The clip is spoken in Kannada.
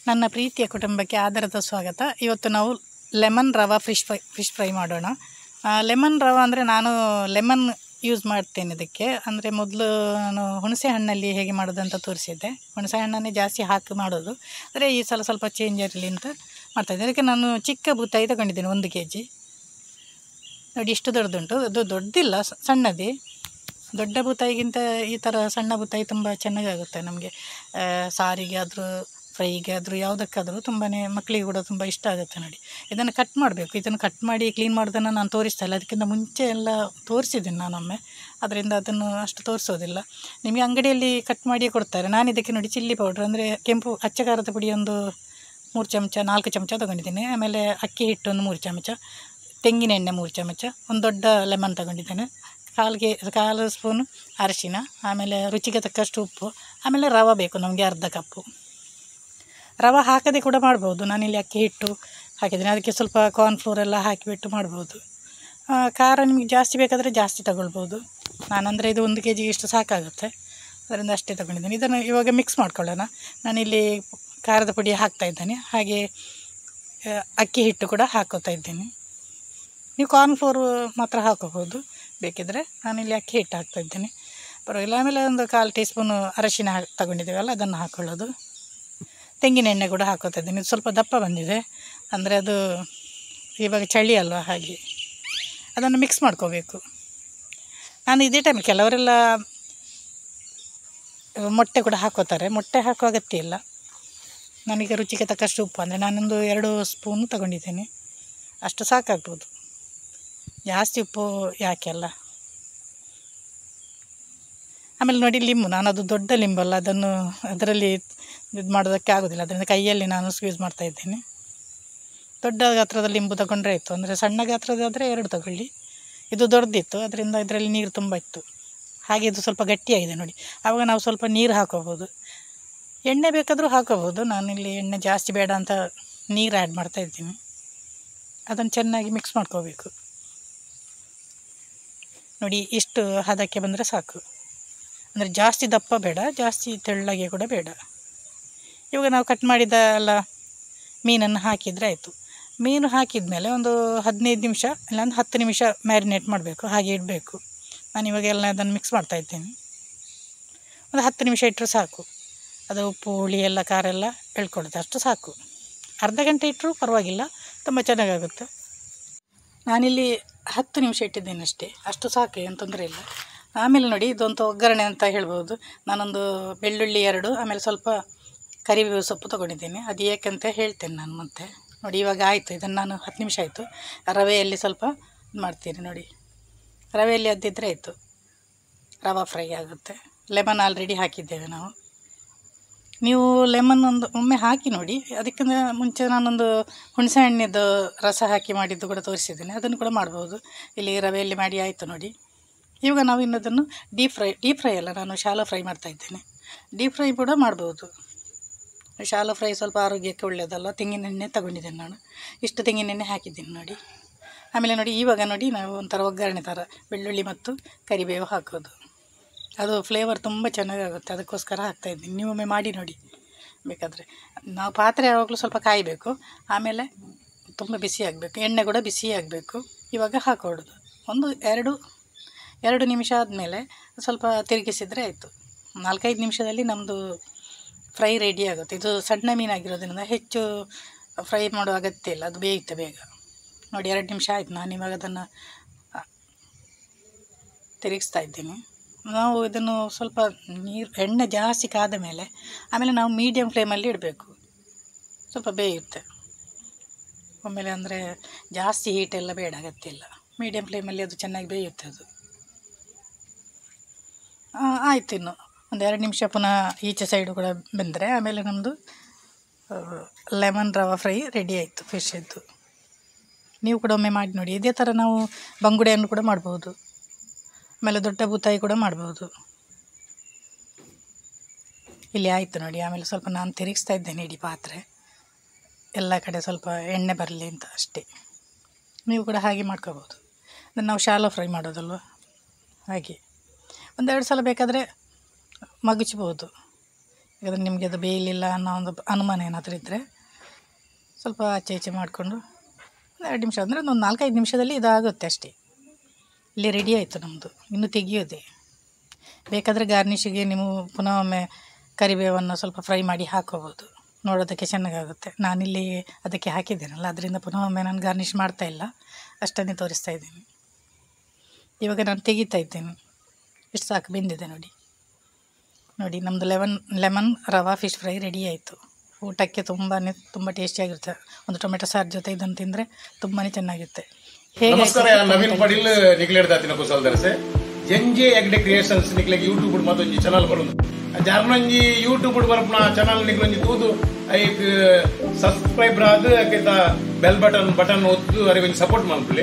ನನ್ನ ಪ್ರೀತಿಯ ಕುಟುಂಬಕ್ಕೆ ಆದರದ ಸ್ವಾಗತ. ಇವತ್ತು ನಾವು ಲೆಮನ್ ರವಾ ಫಿಶ್ ಫ್ರೈ ಮಾಡೋಣ. ಲೆಮನ್ ರವಾ ಅಂದರೆ ನಾನು ಲೆಮನ್ ಯೂಸ್ ಮಾಡ್ತೇನೆ ಇದಕ್ಕೆ. ಅಂದರೆ ಮೊದಲು ನಾನು ಹುಣಸೆ ಹಣ್ಣಲ್ಲಿ ಹೇಗೆ ಮಾಡೋದು ಅಂತ ತೋರಿಸಿದ್ದೆ. ಹುಣಸೆ ಹಣ್ಣನ್ನೇ ಜಾಸ್ತಿ ಹಾಕಿ ಮಾಡೋದು, ಆದರೆ ಈ ಸಲ ಸ್ವಲ್ಪ ಚೇಂಜ್ ಇರಲಿ ಅಂತ ಮಾಡ್ತಾಯಿದ್ದೆ. ಅದಕ್ಕೆ ನಾನು ಚಿಕ್ಕ ಬೂತಾಯಿ ತಗೊಂಡಿದ್ದೇನೆ, 1 kg. ನೋಡಿ ಇಷ್ಟು ದೊಡ್ಡದುಂಟು. ಅದು ದೊಡ್ಡದಿಲ್ಲ, ಸಣ್ಣದೇ. ದೊಡ್ಡ ಬೂತಾಯಿಗಿಂತ ಈ ಥರ ಸಣ್ಣ ಬೂತಾಯಿ ತುಂಬ ಚೆನ್ನಾಗಾಗುತ್ತೆ ನಮಗೆ. ಸಾರಿಗೆ ಆದರೂ ಫ್ರೈಗೆ ಆದರೂ ಯಾವುದಕ್ಕಾದರೂ ತುಂಬಾ ಮಕ್ಕಳಿಗೆ ಕೂಡ ತುಂಬ ಇಷ್ಟ ಆಗುತ್ತೆ. ನೋಡಿ ಇದನ್ನು ಕಟ್ ಮಾಡಬೇಕು. ಇದನ್ನು ಕಟ್ ಮಾಡಿ ಕ್ಲೀನ್ ಮಾಡೋದನ್ನು ನಾನು ತೋರಿಸ್ತಾ ಇಲ್ಲ, ಅದಕ್ಕಿಂತ ಮುಂಚೆ ಎಲ್ಲ ತೋರಿಸಿದ್ದೀನಿ ನಾನೊಮ್ಮೆ. ಅದರಿಂದ ಅದನ್ನು ಅಷ್ಟು ತೋರಿಸೋದಿಲ್ಲ. ನಿಮಗೆ ಅಂಗಡಿಯಲ್ಲಿ ಕಟ್ ಮಾಡಿ ಕೊಡ್ತಾರೆ. ನಾನು ಇದಕ್ಕೆ ನೋಡಿ ಚಿಲ್ಲಿ ಪೌಡ್ರ್ ಅಂದರೆ ಕೆಂಪು ಅಚ್ಚ ಖಾರದ ಪುಡಿ ಒಂದು 3 ಚಮಚ 4 ಚಮಚ ತೊಗೊಂಡಿದ್ದೀನಿ. ಆಮೇಲೆ ಅಕ್ಕಿ ಹಿಟ್ಟು ಒಂದು 3 ಚಮಚ, ತೆಂಗಿನ ಎಣ್ಣೆ 3 ಚಮಚ, ಒಂದು ದೊಡ್ಡ ಲೆಮನ್ ತಗೊಂಡಿದ್ದೇನೆ, 1/4 ಸ್ಪೂನು ಅರಿಶಿನ, ಆಮೇಲೆ ರುಚಿಗೆ ತಕ್ಕಷ್ಟು ಉಪ್ಪು, ಆಮೇಲೆ ರವೆ ಬೇಕು ನಮಗೆ 1/2 ಕಪ್ಪು. ರವೆ ಹಾಕದೆ ಕೂಡ ಮಾಡ್ಬೋದು. ನಾನಿಲ್ಲಿ ಅಕ್ಕಿ ಹಿಟ್ಟು ಹಾಕಿದ್ದೀನಿ, ಅದಕ್ಕೆ ಸ್ವಲ್ಪ ಕಾರ್ನ್ಫ್ಲೋರ್ ಎಲ್ಲ ಹಾಕಿಬಿಟ್ಟು ಮಾಡ್ಬೋದು. ಖಾರ ನಿಮಗೆ ಜಾಸ್ತಿ ಬೇಕಾದರೆ ಜಾಸ್ತಿ ತಗೊಳ್ಬೋದು. ನಾನಂದರೆ ಇದು 1 kg ಇಷ್ಟು ಸಾಕಾಗುತ್ತೆ, ಅದರಿಂದ ಅಷ್ಟೇ ತಗೊಂಡಿದ್ದೀನಿ. ಇದನ್ನು ಇವಾಗ ಮಿಕ್ಸ್ ಮಾಡ್ಕೊಳ್ಳೋಣ. ನಾನಿಲ್ಲಿ ಖಾರದ ಪುಡಿ ಹಾಕ್ತಾಯಿದ್ದೇನೆ, ಹಾಗೆ ಅಕ್ಕಿ ಹಿಟ್ಟು ಕೂಡ ಹಾಕೋತಾ ಇದ್ದೀನಿ. ನೀವು ಕಾರ್ನ್ಫ್ಲೋರ್ ಮಾತ್ರ ಹಾಕೋಬೋದು ಬೇಕಿದ್ದರೆ. ನಾನಿಲ್ಲಿ ಅಕ್ಕಿ ಹಿಟ್ಟು ಹಾಕ್ತಾಯಿದ್ದೀನಿ, ಪರವಾಗಿಲ್ಲ. ಆಮೇಲೆ ಒಂದು 1/4 ಟೀ ಸ್ಪೂನು ಅರಶಿನ ತಗೊಂಡಿದ್ದೀವಲ್ಲ ಅದನ್ನು ಹಾಕ್ಕೊಳ್ಳೋದು. ತೆಂಗಿನ ಎಣ್ಣೆ ಕೂಡ ಹಾಕೋತಾ ಇದ್ದೀನಿ. ಇದು ಸ್ವಲ್ಪ ದಪ್ಪ ಬಂದಿದೆ, ಅಂದರೆ ಅದು ಇವಾಗ ಚಳಿ ಅಲ್ವ, ಹಾಗೆ ಅದನ್ನು ಮಿಕ್ಸ್ ಮಾಡ್ಕೋಬೇಕು. ನಾನು ಇದೇ ಟೈಮ್, ಕೆಲವರೆಲ್ಲ ಮೊಟ್ಟೆ ಕೂಡ ಹಾಕೋತಾರೆ, ಮೊಟ್ಟೆ ಹಾಕೋ ಅಗತ್ಯ ಇಲ್ಲ. ನನಗೆ ರುಚಿಗೆ ತಕ್ಕಷ್ಟು ಉಪ್ಪು, ಅಂದರೆ ನಾನೊಂದು 2 ಸ್ಪೂನು ತಗೊಂಡಿದ್ದೇನೆ, ಅಷ್ಟು ಸಾಕಾಗ್ಬೋದು. ಜಾಸ್ತಿ ಉಪ್ಪು ಯಾಕೆ ಅಲ್ಲ. ಆಮೇಲೆ ನೋಡಿ ಲಿಂಬು, ನಾನು ಅದು ದೊಡ್ಡ ಲಿಂಬಲ್ಲ, ಅದನ್ನು ಅದರಲ್ಲಿ ಇದು ಮಾಡೋದಕ್ಕೆ ಆಗೋದಿಲ್ಲ, ಅದರಿಂದ ಕೈಯಲ್ಲಿ ನಾನು ಸ್ಕ್ವೀಸ್ ಮಾಡ್ತಾಯಿದ್ದೇನೆ. ದೊಡ್ಡ ಗಾತ್ರದ ಲಿಂಬು ತಗೊಂಡ್ರೆ ಆಯಿತು. ಅಂದರೆ ಸಣ್ಣ ಗಾತ್ರದಾದರೆ 2 ತಗೊಳ್ಳಿ. ಇದು ದೊಡ್ಡದಿತ್ತು, ಅದರಿಂದ ಇದರಲ್ಲಿ ನೀರು ತುಂಬ ಇತ್ತು. ಹಾಗೆ ಇದು ಸ್ವಲ್ಪ ಗಟ್ಟಿಯಾಗಿದೆ ನೋಡಿ. ಆವಾಗ ನಾವು ಸ್ವಲ್ಪ ನೀರು ಹಾಕೋಬೋದು, ಎಣ್ಣೆ ಬೇಕಾದರೂ ಹಾಕೋಬೋದು. ನಾನಿಲ್ಲಿ ಎಣ್ಣೆ ಜಾಸ್ತಿ ಬೇಡ ಅಂತ ನೀರು ಆ್ಯಡ್ ಮಾಡ್ತಾಯಿದ್ದೀನಿ. ಅದನ್ನು ಚೆನ್ನಾಗಿ ಮಿಕ್ಸ್ ಮಾಡ್ಕೋಬೇಕು. ನೋಡಿ ಇಷ್ಟು ಹದಕ್ಕೆ ಬಂದರೆ ಸಾಕು, ಅಂದರೆ ಜಾಸ್ತಿ ದಪ್ಪ ಬೇಡ, ಜಾಸ್ತಿ ತೆಳ್ಳಗೆ ಕೂಡ ಬೇಡ. ಇವಾಗ ನಾವು ಕಟ್ ಮಾಡಿದ ಎಲ್ಲ ಮೀನನ್ನು ಹಾಕಿದರೆ ಆಯಿತು. ಮೀನು ಹಾಕಿದ ಮೇಲೆ ಒಂದು 15 ನಿಮಿಷ ಇಲ್ಲ ಒಂದು 10 ನಿಮಿಷ ಮ್ಯಾರಿನೇಟ್ ಮಾಡಬೇಕು, ಹಾಗೆ ಇಡಬೇಕು. ನಾನಿವಾಗ ಎಲ್ಲ ಅದನ್ನು ಮಿಕ್ಸ್ ಮಾಡ್ತಾಯಿದ್ದೀನಿ. ಒಂದು 10 ನಿಮಿಷ ಇಟ್ಟರು ಸಾಕು. ಅದು ಉಪ್ಪು ಹುಳಿ ಎಲ್ಲ ಖಾರ ಎಲ್ಲ ಎಳ್ಕೊಳ್ಳುತ್ತೆ, ಅಷ್ಟು ಸಾಕು. ಅರ್ಧ ಗಂಟೆ ಇಟ್ಟರೂ ಪರವಾಗಿಲ್ಲ, ತುಂಬ ಚೆನ್ನಾಗಾಗುತ್ತೆ. ನಾನಿಲ್ಲಿ 10 ನಿಮಿಷ ಇಟ್ಟಿದ್ದೇನೆ ಅಷ್ಟೇ, ಅಷ್ಟು ಸಾಕು, ಏನು ತೊಂದರೆ ಇಲ್ಲ. ಆಮೇಲೆ ನೋಡಿ ಇದೊಂದು ಒಗ್ಗರಣೆ ಅಂತ ಹೇಳ್ಬೋದು. ನಾನೊಂದು ಬೆಳ್ಳುಳ್ಳಿ 2, ಆಮೇಲೆ ಸ್ವಲ್ಪ ಕರಿಬೇವು ಸೊಪ್ಪು ತೊಗೊಂಡಿದ್ದೀನಿ. ಅದು ಏಕಂತ ಹೇಳ್ತೇನೆ ನಾನು ಮತ್ತೆ. ನೋಡಿ ಇವಾಗ ಆಯಿತು, ಇದನ್ನು ನಾನು 10 ನಿಮಿಷ ಆಯಿತು. ರವೆಯಲ್ಲಿ ಸ್ವಲ್ಪ ಮಾಡ್ತೀನಿ ನೋಡಿ, ರವೆಯಲ್ಲಿ ಅದ್ದಿದ್ರೆ ಆಯಿತು, ರವಾ ಫ್ರೈ ಆಗುತ್ತೆ. ಲೆಮನ್ ಆಲ್ರೆಡಿ ಹಾಕಿದ್ದೇವೆ ನಾವು. ನೀವು ಲೆಮನ್ ಒಂದು ಒಮ್ಮೆ ಹಾಕಿ ನೋಡಿ. ಅದಕ್ಕಿಂತ ಮುಂಚೆ ನಾನೊಂದು ಹುಣಸೆ ಹಣ್ಣಿದ್ದು ರಸ ಹಾಕಿ ಮಾಡಿದ್ದು ಕೂಡ ತೋರಿಸಿದ್ದೇನೆ, ಅದನ್ನು ಕೂಡ ಮಾಡ್ಬೋದು. ಇಲ್ಲಿ ರವೆಯಲ್ಲಿ ಮಾಡಿ ಆಯಿತು ನೋಡಿ. ಇವಾಗ ನಾವು ಇನ್ನದನ್ನು ಡೀಪ್ ಫ್ರೈ ಅಲ್ಲ, ನಾನು ಶಾಲೋ ಫ್ರೈ ಮಾಡ್ತಾಯಿದ್ದೇನೆ. ಡೀಪ್ ಫ್ರೈ ಕೂಡ ಮಾಡ್ಬೋದು. ಶಾಲೋ ಫ್ರೈ ಸ್ವಲ್ಪ ಆರೋಗ್ಯಕ್ಕೆ ಒಳ್ಳೆಯದಲ್ಲ. ತೆಂಗಿನ ಎಣ್ಣೆ ತಗೊಂಡಿದ್ದೇನೆ ನಾನು, ಇಷ್ಟು ತೆಂಗಿನ ಎಣ್ಣೆ ಹಾಕಿದ್ದೀನಿ ನೋಡಿ. ಆಮೇಲೆ ನೋಡಿ ಇವಾಗ ನೋಡಿ ನಾವು ಒಂಥರ ಒಗ್ಗರಣೆ ಥರ ಬೆಳ್ಳುಳ್ಳಿ ಮತ್ತು ಕರಿಬೇವು ಹಾಕೋದು, ಅದು ಫ್ಲೇವರ್ ತುಂಬ ಚೆನ್ನಾಗಾಗುತ್ತೆ, ಅದಕ್ಕೋಸ್ಕರ ಹಾಕ್ತಾಯಿದ್ದೀನಿ. ನೀವೊಮ್ಮೆ ಮಾಡಿ ನೋಡಿ ಬೇಕಾದರೆ. ನಾವು ಪಾತ್ರೆ ಯಾವಾಗಲೂ ಸ್ವಲ್ಪ ಕಾಯಬೇಕು, ಆಮೇಲೆ ತುಂಬ ಬಿಸಿ ಆಗಬೇಕು, ಎಣ್ಣೆ ಕೂಡ ಬಿಸಿ ಆಗಬೇಕು. ಇವಾಗ ಹಾಕೊಳ್ಳೋದು ಒಂದು 2 ನಿಮಿಷ ಆದಮೇಲೆ ಸ್ವಲ್ಪ ತಿರುಗಿಸಿದರೆ ಆಯಿತು. 4-5 ನಿಮಿಷದಲ್ಲಿ ನಮ್ಮದು ಫ್ರೈ ರೆಡಿ ಆಗುತ್ತೆ. ಇದು ಸಣ್ಣ ಮೀನಾಗಿರೋದ್ರಿಂದ ಹೆಚ್ಚು ಫ್ರೈ ಮಾಡೋ ಅಗತ್ಯ ಇಲ್ಲ, ಅದು ಬೇಯುತ್ತೆ ಬೇಗ. ನೋಡಿ 2 ನಿಮಿಷ ಆಯಿತು. ನಾನು ಇವಾಗ ಅದನ್ನು ತಿರುಗಿಸ್ತಾ ಇದ್ದೀನಿ. ನಾವು ಇದನ್ನು ಸ್ವಲ್ಪ ಎಣ್ಣೆ ಜಾಸ್ತಿ ಕಾದ ಮೇಲೆ ಆಮೇಲೆ ನಾವು ಮೀಡಿಯಮ್ ಫ್ಲೇಮಲ್ಲಿ ಇಡಬೇಕು, ಸ್ವಲ್ಪ ಬೇಯುತ್ತೆ ಒಮ್ಮೆಲೆ. ಅಂದರೆ ಜಾಸ್ತಿ ಹೀಟೆಲ್ಲ ಬೇಡ, ಅಗತ್ಯ ಇಲ್ಲ. ಮೀಡಿಯಮ್ ಫ್ಲೇಮಲ್ಲಿ ಅದು ಚೆನ್ನಾಗಿ ಬೇಯುತ್ತೆ ಅದು. ಆಯಿತು. ಇನ್ನು ಒಂದು 2 ನಿಮಿಷ ಪುನಃ ಈಚೆ ಸೈಡು ಕೂಡ ಬೆಂದರೆ ಆಮೇಲೆ ನಮ್ಮದು ಲೆಮನ್ ರವಾ ಫ್ರೈ ರೆಡಿ ಆಯಿತು, ಫಿಶ್ ಇದ್ದು. ನೀವು ಕೂಡ ಒಮ್ಮೆ ಮಾಡಿ ನೋಡಿ. ಇದೇ ಥರ ನಾವು ಬಂಗುಡೆಯನ್ನು ಕೂಡ ಮಾಡ್ಬೋದು, ಆಮೇಲೆ ದೊಡ್ಡ ಬೂತಾಯಿ ಕೂಡ ಮಾಡ್ಬೋದು. ಇಲ್ಲಿ ಆಯಿತು ನೋಡಿ. ಆಮೇಲೆ ಸ್ವಲ್ಪ ನಾನು ತಿರುಗಿಸ್ತಾ ಇದ್ದೇನೆ ಇಡೀ ಪಾತ್ರೆ, ಎಲ್ಲ ಕಡೆ ಸ್ವಲ್ಪ ಎಣ್ಣೆ ಬರಲಿ ಅಂತ ಅಷ್ಟೇ. ನೀವು ಕೂಡ ಹಾಗೆ ಮಾಡ್ಕೋಬೋದು. ಅದನ್ನು ನಾವು ಶಾಲೋ ಫ್ರೈ ಮಾಡೋದಲ್ವ, ಹಾಗೆ 1-2 ಸಲ ಬೇಕಾದರೆ ಮಗುಚ್ಬೋದು. ಯಾಕಂದರೆ ನಿಮಗೆ ಅದು ಬೇಯಲಿಲ್ಲ ಅನ್ನೋ ಒಂದು ಅನುಮಾನ ಏನಾದರೂ ಇದ್ದರೆ ಸ್ವಲ್ಪ ಆಚೆ ಈಚೆ ಮಾಡಿಕೊಂಡು 2 ನಿಮಿಷ ಅಂದರೆ ಒಂದು 4-5 ನಿಮಿಷದಲ್ಲಿ ಇದಾಗುತ್ತೆ ಅಷ್ಟೇ. ಇಲ್ಲಿ ರೆಡಿ ಆಯಿತು ನಮ್ಮದು. ಇನ್ನು ತೆಗಿಯೋದೆ. ಬೇಕಾದರೆ ಗಾರ್ನಿಷಿಗೆ ನೀವು ಪುನಃ ಒಮ್ಮೆ ಕರಿಬೇವನ್ನು ಸ್ವಲ್ಪ ಫ್ರೈ ಮಾಡಿ ಹಾಕೋಬೋದು, ನೋಡೋದಕ್ಕೆ ಚೆನ್ನಾಗಾಗುತ್ತೆ. ನಾನಿಲ್ಲಿ ಅದಕ್ಕೆ ಹಾಕಿದ್ದೇನಲ್ಲ, ಅದರಿಂದ ಪುನಃ ಒಮ್ಮೆ ನಾನು ಗಾರ್ನಿಷ್ ಮಾಡ್ತಾಯಿಲ್ಲ, ಅಷ್ಟನ್ನೇ ತೋರಿಸ್ತಾ ಇದ್ದೀನಿ. ಇವಾಗ ನಾನು ತೆಗಿತಾ ಇದ್ದೇನೆ. ಇಷ್ಟು ಸಾಕು, ಬೆಂದಿದೆ ನೋಡಿ. ನೋಡಿ ನಮ್ಮದು ಲೆಮನ್ ರವಾ ಫಿಶ್ ಫ್ರೈ ರೆಡಿ ಆಯಿತು. ಊಟಕ್ಕೆ ತುಂಬ ಟೇಸ್ಟಿಯಾಗಿರುತ್ತೆ. ಒಂದು ಟೊಮೆಟೊ ಸಾರು ಜೊತೆ ಇದನ್ನು ತಿಂದರೆ ತುಂಬಾ ಚೆನ್ನಾಗಿರುತ್ತೆ. ನಮಸ್ಕಾರ, ನವೀನ್ ಪಾಟೀಲ್ ನಿಕ್ಲೇಡ್ ದಾತಿನ ಕುಸಲ್ದರ್ಸೆ ಜಂಜೆ ಎಗ್ಡೆ ಕ್ರಿಯೇಷನ್ಸ್ ನಿಕ್ಲೆಗೆ ಯೂಟ್ಯೂಬ್ ಮಾತೊಂಜಿ ಚಾನಲ್ ಬರೋದು. ಜಾರ್ನೊಂಜಿ ಯೂಟ್ಯೂಬ್ ಬರ್ಪನ ಚಾನಲ್ ನಿಕ್ಲೊಂಜಿ ತೂದು ಐಕ್ ಸಬ್ಸ್ಕ್ರೈಬರ್ ಆದ್ ಬೆಲ್ ಬಟನ್ ಒತ್ತು ಅರೆ ಸಪೋರ್ಟ್ ಮಾಡ್ಕೊಳ್ಳಿ.